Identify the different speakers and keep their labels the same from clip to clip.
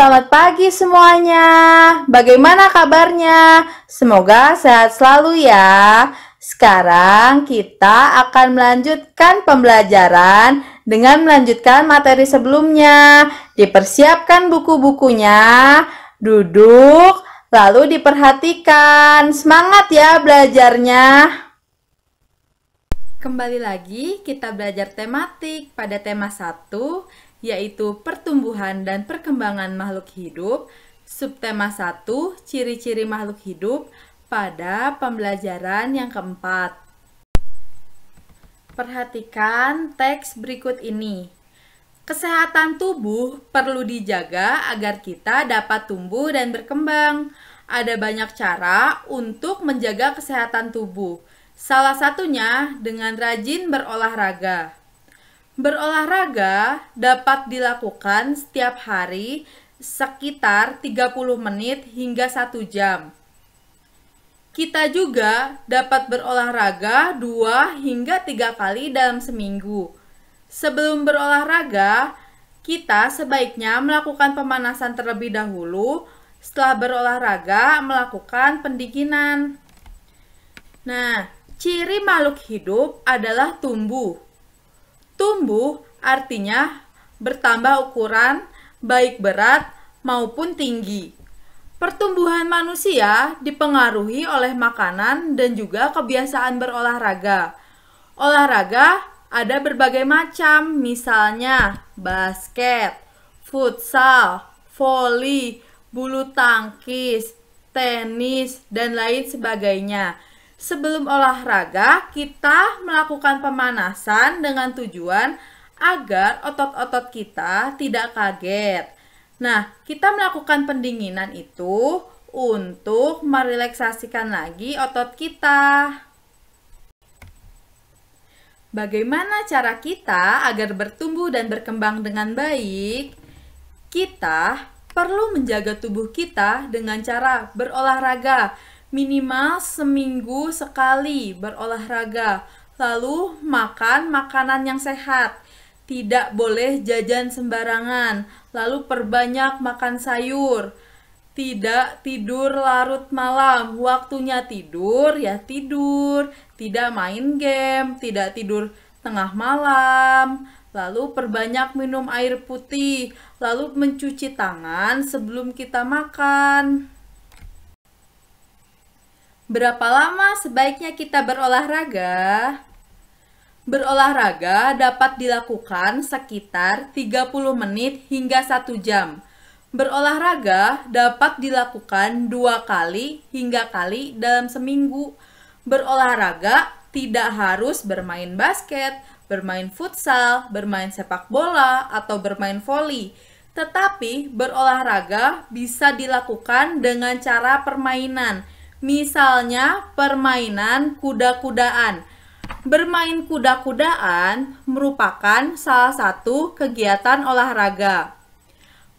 Speaker 1: Selamat pagi semuanya. Bagaimana kabarnya? Semoga sehat selalu ya. Sekarang kita akan melanjutkan pembelajaran dengan melanjutkan materi sebelumnya. Dipersiapkan buku-bukunya, duduk, lalu diperhatikan. Semangat ya belajarnya. Kembali lagi kita belajar tematik pada tema 1, yaitu pertumbuhan dan perkembangan makhluk hidup. Subtema 1, ciri-ciri makhluk hidup pada pembelajaran yang keempat. Perhatikan teks berikut ini. Kesehatan tubuh perlu dijaga agar kita dapat tumbuh dan berkembang. Ada banyak cara untuk menjaga kesehatan tubuh. Salah satunya dengan rajin berolahraga. Berolahraga dapat dilakukan setiap hari sekitar 30 menit hingga 1 jam. Kita juga dapat berolahraga 2 hingga 3 kali dalam seminggu. Sebelum berolahraga, kita sebaiknya melakukan pemanasan terlebih dahulu. Setelah berolahraga, melakukan pendinginan. Nah, ciri makhluk hidup adalah tumbuh. Tumbuh artinya bertambah ukuran, baik berat maupun tinggi. Pertumbuhan manusia dipengaruhi oleh makanan dan juga kebiasaan berolahraga. Olahraga ada berbagai macam, misalnya basket, futsal, voli, bulu tangkis, tenis, dan lain sebagainya. Sebelum olahraga, kita melakukan pemanasan dengan tujuan agar otot-otot kita tidak kaget. Nah, kita melakukan pendinginan itu untuk merelaksasikan lagi otot kita. Bagaimana cara kita agar bertumbuh dan berkembang dengan baik? Kita perlu menjaga tubuh kita dengan cara berolahraga. Minimal seminggu sekali berolahraga, lalu makan makanan yang sehat. Tidak boleh jajan sembarangan, lalu perbanyak makan sayur. Tidak tidur larut malam, waktunya tidur ya tidur. Tidak main game, tidak tidur tengah malam. Lalu perbanyak minum air putih, lalu mencuci tangan sebelum kita makan. Berapa lama sebaiknya kita berolahraga? Berolahraga dapat dilakukan sekitar 30 menit hingga 1 jam. Berolahraga dapat dilakukan 2 kali hingga kali dalam seminggu. Berolahraga tidak harus bermain basket, bermain futsal, bermain sepak bola, atau bermain voli. Tetapi berolahraga bisa dilakukan dengan cara permainan. Misalnya permainan kuda-kudaan. Bermain kuda-kudaan merupakan salah satu kegiatan olahraga.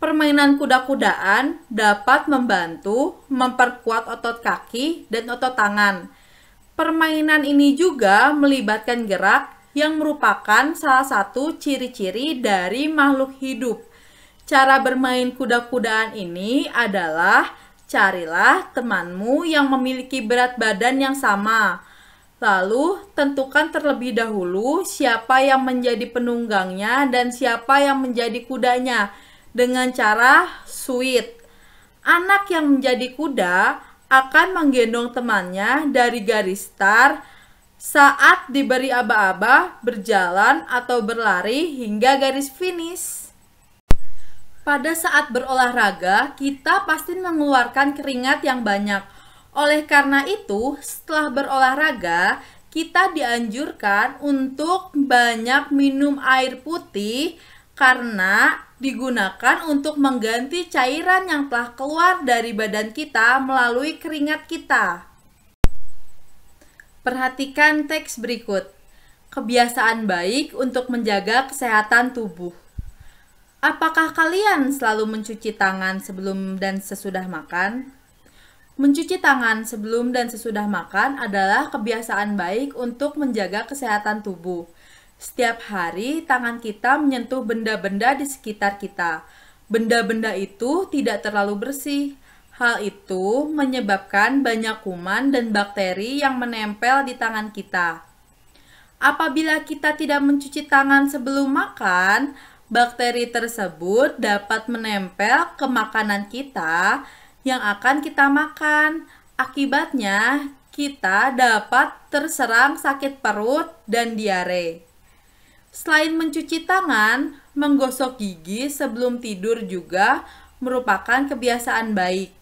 Speaker 1: Permainan kuda-kudaan dapat membantu memperkuat otot kaki dan otot tangan. Permainan ini juga melibatkan gerak yang merupakan salah satu ciri-ciri dari makhluk hidup. Cara bermain kuda-kudaan ini adalah carilah temanmu yang memiliki berat badan yang sama. Lalu, tentukan terlebih dahulu siapa yang menjadi penunggangnya dan siapa yang menjadi kudanya dengan cara suit. Anak yang menjadi kuda akan menggendong temannya dari garis start saat diberi aba-aba berjalan atau berlari hingga garis finish. Pada saat berolahraga, kita pasti mengeluarkan keringat yang banyak. Oleh karena itu, setelah berolahraga, kita dianjurkan untuk banyak minum air putih karena digunakan untuk mengganti cairan yang telah keluar dari badan kita melalui keringat kita. Perhatikan teks berikut. Kebiasaan baik untuk menjaga kesehatan tubuh. Apakah kalian selalu mencuci tangan sebelum dan sesudah makan? Mencuci tangan sebelum dan sesudah makan adalah kebiasaan baik untuk menjaga kesehatan tubuh. Setiap hari, tangan kita menyentuh benda-benda di sekitar kita. Benda-benda itu tidak terlalu bersih. Hal itu menyebabkan banyak kuman dan bakteri yang menempel di tangan kita. Apabila kita tidak mencuci tangan sebelum makan, bakteri tersebut dapat menempel ke makanan kita yang akan kita makan. Akibatnya, kita dapat terserang sakit perut dan diare. Selain mencuci tangan, menggosok gigi sebelum tidur juga merupakan kebiasaan baik.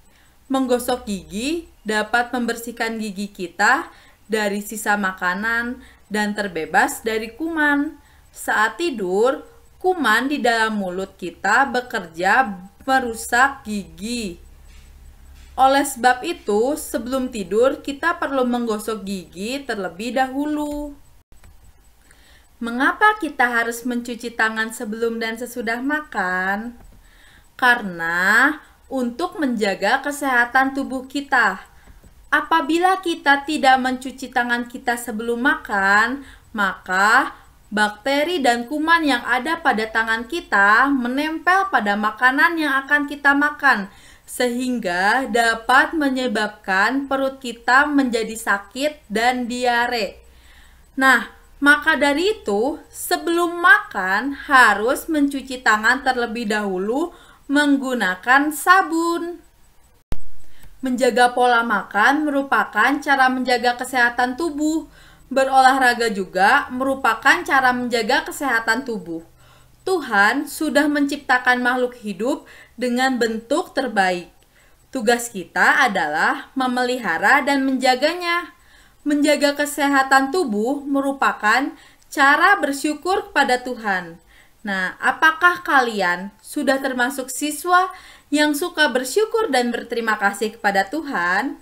Speaker 1: Menggosok gigi dapat membersihkan gigi kita dari sisa makanan dan terbebas dari kuman. Saat tidur, kuman di dalam mulut kita bekerja merusak gigi. Oleh sebab itu, sebelum tidur kita perlu menggosok gigi terlebih dahulu. Mengapa kita harus mencuci tangan sebelum dan sesudah makan? Karena untuk menjaga kesehatan tubuh kita. Apabila kita tidak mencuci tangan kita sebelum makan, maka bakteri dan kuman yang ada pada tangan kita menempel pada makanan yang akan kita makan, sehingga dapat menyebabkan perut kita menjadi sakit dan diare. Nah, maka dari itu, sebelum makan harus mencuci tangan terlebih dahulu menggunakan sabun. Menjaga pola makan merupakan cara menjaga kesehatan tubuh. Berolahraga juga merupakan cara menjaga kesehatan tubuh. Tuhan sudah menciptakan makhluk hidup dengan bentuk terbaik. Tugas kita adalah memelihara dan menjaganya. Menjaga kesehatan tubuh merupakan cara bersyukur kepada Tuhan. Nah, apakah kalian sudah termasuk siswa yang suka bersyukur dan berterima kasih kepada Tuhan?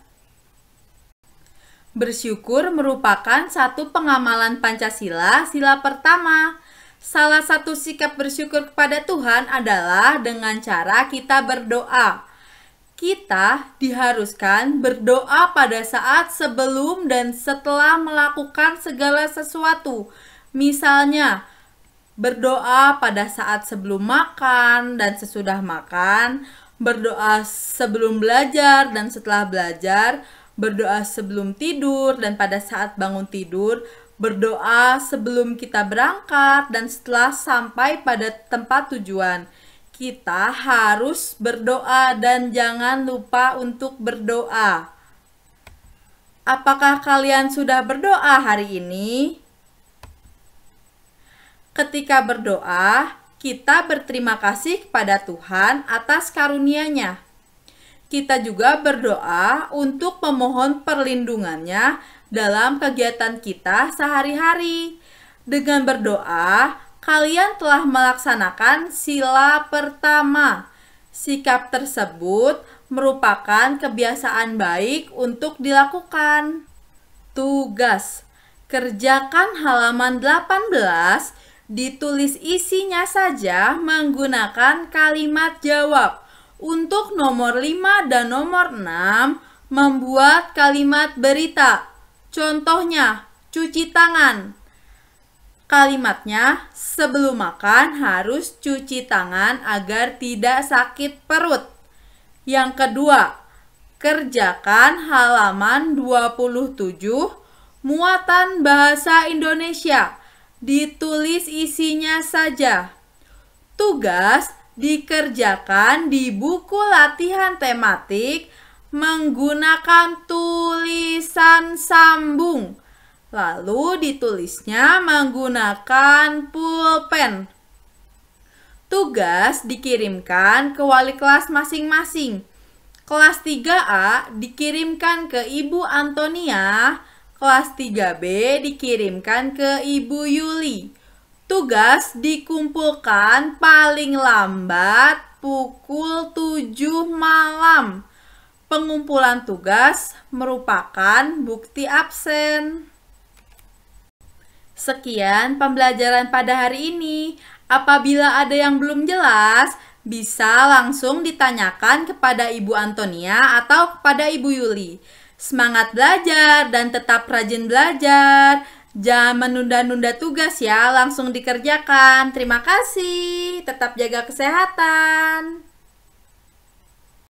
Speaker 1: Bersyukur merupakan satu pengamalan Pancasila, sila pertama. Salah satu sikap bersyukur kepada Tuhan adalah dengan cara kita berdoa. Kita diharuskan berdoa pada saat sebelum dan setelah melakukan segala sesuatu. Misalnya, berdoa pada saat sebelum makan dan sesudah makan, berdoa sebelum belajar dan setelah belajar, berdoa sebelum tidur dan pada saat bangun tidur, berdoa sebelum kita berangkat dan setelah sampai pada tempat tujuan. Kita harus berdoa dan jangan lupa untuk berdoa. Apakah kalian sudah berdoa hari ini? Ketika berdoa, kita berterima kasih kepada Tuhan atas karunia-Nya. Kita juga berdoa untuk memohon perlindungannya dalam kegiatan kita sehari-hari. Dengan berdoa, kalian telah melaksanakan sila pertama. Sikap tersebut merupakan kebiasaan baik untuk dilakukan. Tugas: kerjakan halaman 18, ditulis isinya saja menggunakan kalimat jawab. Untuk nomor 5 dan nomor 6, membuat kalimat berita. Contohnya, cuci tangan. Kalimatnya, sebelum makan harus cuci tangan agar tidak sakit perut. Yang kedua, kerjakan halaman 27, muatan bahasa Indonesia. Ditulis isinya saja. Tugas dikerjakan di buku latihan tematik menggunakan tulisan sambung. Lalu ditulisnya menggunakan pulpen. Tugas dikirimkan ke wali kelas masing-masing. Kelas 3A dikirimkan ke Ibu Antonia. Kelas 3B dikirimkan ke Ibu Yuli. Tugas dikumpulkan paling lambat pukul 7 malam. Pengumpulan tugas merupakan bukti absen. Sekian pembelajaran pada hari ini. Apabila ada yang belum jelas, bisa langsung ditanyakan kepada Ibu Antonia atau kepada Ibu Yuli. Semangat belajar dan tetap rajin belajar. Jangan menunda-nunda tugas ya, langsung dikerjakan. Terima kasih. Tetap jaga kesehatan.